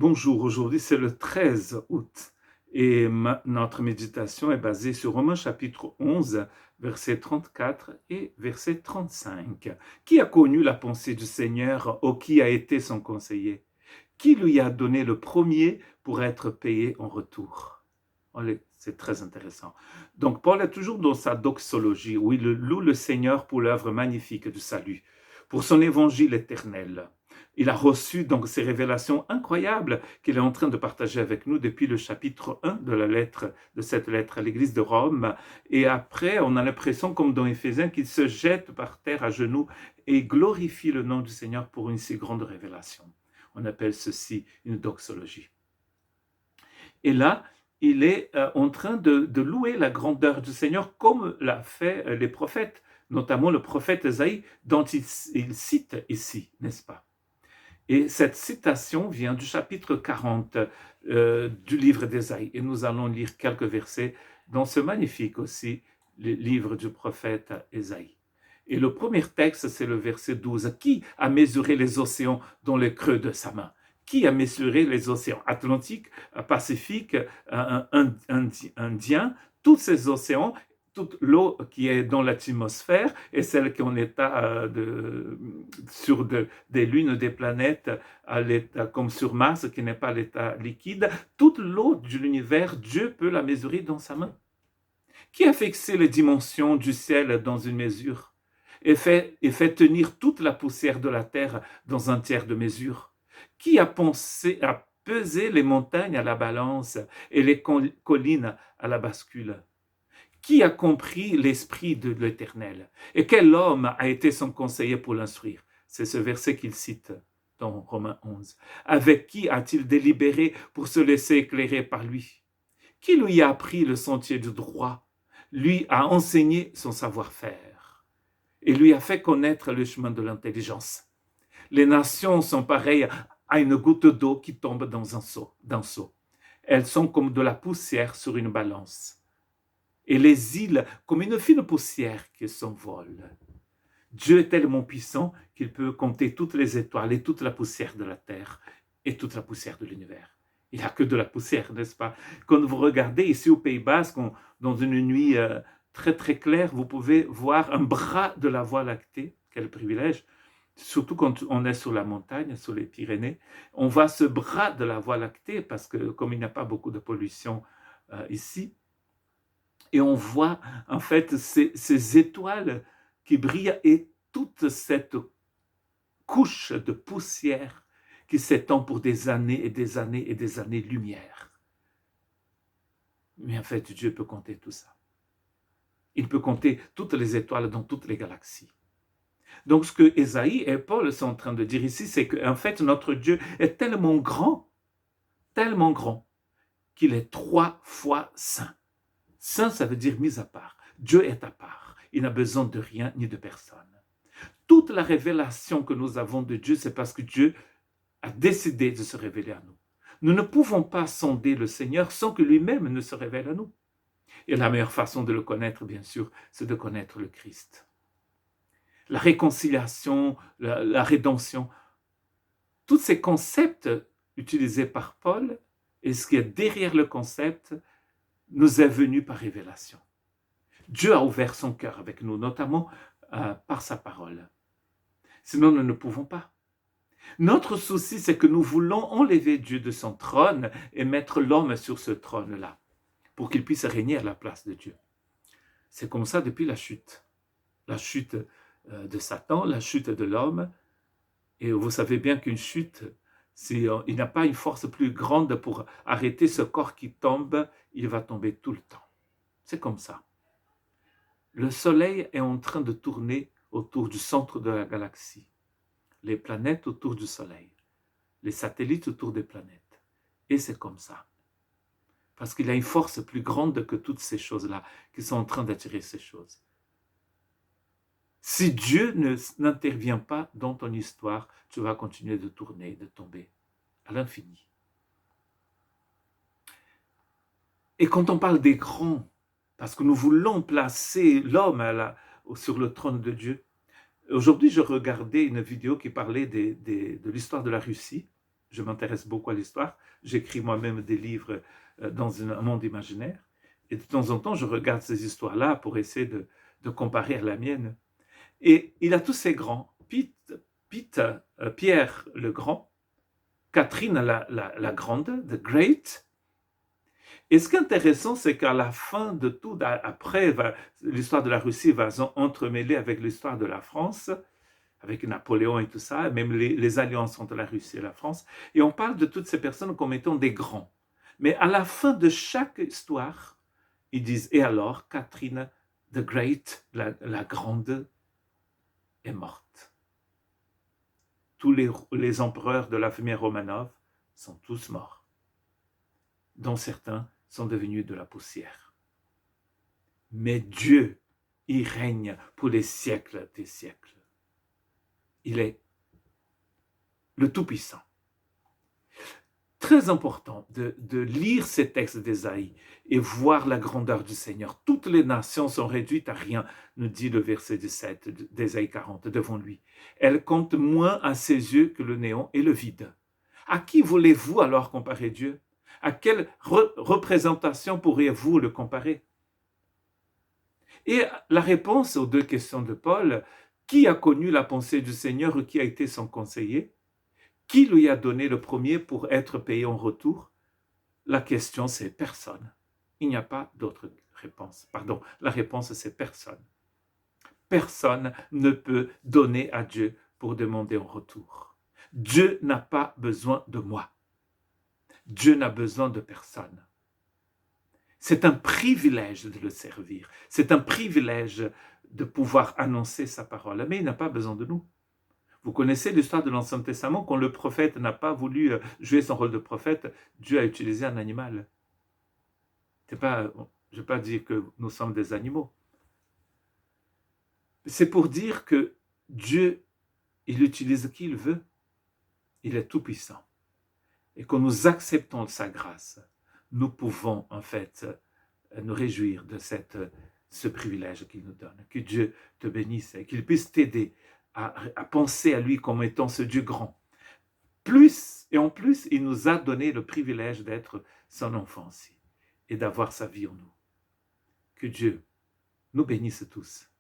Bonjour, aujourd'hui c'est le 13 août et notre méditation est basée sur Romains chapitre 11, verset 34 et verset 35. Qui a connu la pensée du Seigneur ou qui a été son conseiller? Qui lui a donné le premier pour être payé en retour? Allez, c'est très intéressant. Donc Paul est toujours dans sa doxologie où il loue le Seigneur pour l'œuvre magnifique du salut, pour son évangile éternel. Il a reçu donc ces révélations incroyables qu'il est en train de partager avec nous depuis le chapitre 1 de cette lettre à l'église de Rome. Et après, on a l'impression, comme dans Éphésiens, qu'il se jette par terre à genoux et glorifie le nom du Seigneur pour une si grande révélation. On appelle ceci une doxologie. Et là, il est en train de louer la grandeur du Seigneur comme l'a fait les prophètes, notamment le prophète Ésaïe, dont il cite ici, n'est-ce pas? Et cette citation vient du chapitre 40 du livre d'Ésaïe. Et nous allons lire quelques versets dans ce magnifique aussi le livre du prophète Ésaïe. Et le premier texte, c'est le verset 12. Qui a mesuré les océans dans le creux de sa main? Qui a mesuré les océans Atlantique, Pacifique, Indien, tous ces océans, toute l'eau qui est dans l'atmosphère et celle qui est en état sur des lunes, des planètes, à l'état, comme sur Mars, qui n'est pas l'état liquide, toute l'eau de l'univers, Dieu peut la mesurer dans sa main. Qui a fixé les dimensions du ciel dans une mesure et fait tenir toute la poussière de la terre dans un tiers de mesure? Qui a pensé à peser les montagnes à la balance et les collines à la bascule? Qui a compris l'esprit de l'Éternel? Et quel homme a été son conseiller pour l'instruire? C'est ce verset qu'il cite dans Romains 11. Avec qui a-t-il délibéré pour se laisser éclairer par lui? Qui lui a appris le sentier du droit? Lui a enseigné son savoir-faire et lui a fait connaître le chemin de l'intelligence. Les nations sont pareilles à une goutte d'eau qui tombe dans un seau. Elles sont comme de la poussière sur une balance. Et les îles comme une fine poussière qui s'envole. Dieu est tellement puissant qu'il peut compter toutes les étoiles et toute la poussière de la terre et toute la poussière de l'univers. Il n'y a que de la poussière, n'est-ce pas? Quand vous regardez ici au Pays Basque, dans une nuit très très claire, vous pouvez voir un bras de la Voie lactée. Quel privilège! Surtout quand on est sur la montagne, sur les Pyrénées, on voit ce bras de la Voie lactée parce que comme il n'y a pas beaucoup de pollution ici, et on voit en fait ces étoiles qui brillent et toute cette couche de poussière qui s'étend pour des années et des années et des années-lumière. Mais en fait, Dieu peut compter tout ça. Il peut compter toutes les étoiles dans toutes les galaxies. Donc, ce que Ésaïe et Paul sont en train de dire ici, c'est qu'en fait, notre Dieu est tellement grand, qu'il est 3 fois saint. Saint, ça veut dire mis à part. Dieu est à part. Il n'a besoin de rien ni de personne. Toute la révélation que nous avons de Dieu, c'est parce que Dieu a décidé de se révéler à nous. Nous ne pouvons pas sonder le Seigneur sans que lui-même ne se révèle à nous. Et la meilleure façon de le connaître, bien sûr, c'est de connaître le Christ. La réconciliation, la rédemption, tous ces concepts utilisés par Paul et ce qui est derrière le concept nous est venu par révélation. Dieu a ouvert son cœur avec nous, notamment par sa parole. Sinon, nous ne pouvons pas. Notre souci, c'est que nous voulons enlever Dieu de son trône et mettre l'homme sur ce trône-là, pour qu'il puisse régner à la place de Dieu. C'est comme ça depuis la chute. La chute de Satan, la chute de l'homme. Et vous savez bien qu'une chute, il n'a pas une force plus grande pour arrêter ce corps qui tombe, il va tomber tout le temps. C'est comme ça. Le soleil est en train de tourner autour du centre de la galaxie. Les planètes autour du soleil. Les satellites autour des planètes. Et c'est comme ça. Parce qu'il y a une force plus grande que toutes ces choses-là qui sont en train d'attirer ces choses. Si Dieu n'intervient pas dans ton histoire, tu vas continuer de tourner, de tomber à l'infini. Et quand on parle des grands, parce que nous voulons placer l'homme sur le trône de Dieu, aujourd'hui je regardais une vidéo qui parlait de l'histoire de la Russie, je m'intéresse beaucoup à l'histoire. J'écris moi-même des livres dans un monde imaginaire. Et de temps en temps, je regarde ces histoires-là pour essayer de comparer à la mienne. Et il a tous ces grands. Pierre le Grand, Catherine la Grande, the Great. Et ce qui est intéressant, c'est qu'à la fin de tout, après, l'histoire de la Russie va entremêler avec l'histoire de la France, avec Napoléon et tout ça, même les alliances entre la Russie et la France. Et on parle de toutes ces personnes comme étant des grands. Mais à la fin de chaque histoire, ils disent, et alors, Catherine the Great, la Grande, est morte. Tous les empereurs de la famille Romanov sont tous morts, dont certains sont devenus de la poussière. Mais Dieu, il règne pour les siècles des siècles. Il est le Tout-Puissant. Très important de lire ces textes d'Ésaïe et voir la grandeur du Seigneur. Toutes les nations sont réduites à rien, nous dit le verset 17 d'Ésaïe 40 devant lui. Elles comptent moins à ses yeux que le néant et le vide. À qui voulez-vous alors comparer Dieu? À quelle représentation pourriez-vous le comparer? Et la réponse aux deux questions de Paul, qui a connu la pensée du Seigneur ou qui a été son conseiller? Qui lui a donné le premier pour être payé en retour? La question, c'est personne. Il n'y a pas d'autre réponse. Pardon, la réponse, c'est personne. Personne ne peut donner à Dieu pour demander en retour. Dieu n'a pas besoin de moi. Dieu n'a besoin de personne. C'est un privilège de le servir. C'est un privilège de pouvoir annoncer sa parole. Mais il n'a pas besoin de nous. Vous connaissez l'histoire de l'Ancien Testament, quand le prophète n'a pas voulu jouer son rôle de prophète, Dieu a utilisé un animal. Je ne veux pas dire que nous sommes des animaux. C'est pour dire que Dieu, il utilise qui il veut. Il est tout-puissant. Et quand nous acceptons sa grâce, nous pouvons en fait nous réjouir de ce privilège qu'il nous donne. Que Dieu te bénisse et qu'il puisse t'aider à penser à lui comme étant ce Dieu grand. Et en plus, il nous a donné le privilège d'être son enfant aussi et d'avoir sa vie en nous. Que Dieu nous bénisse tous.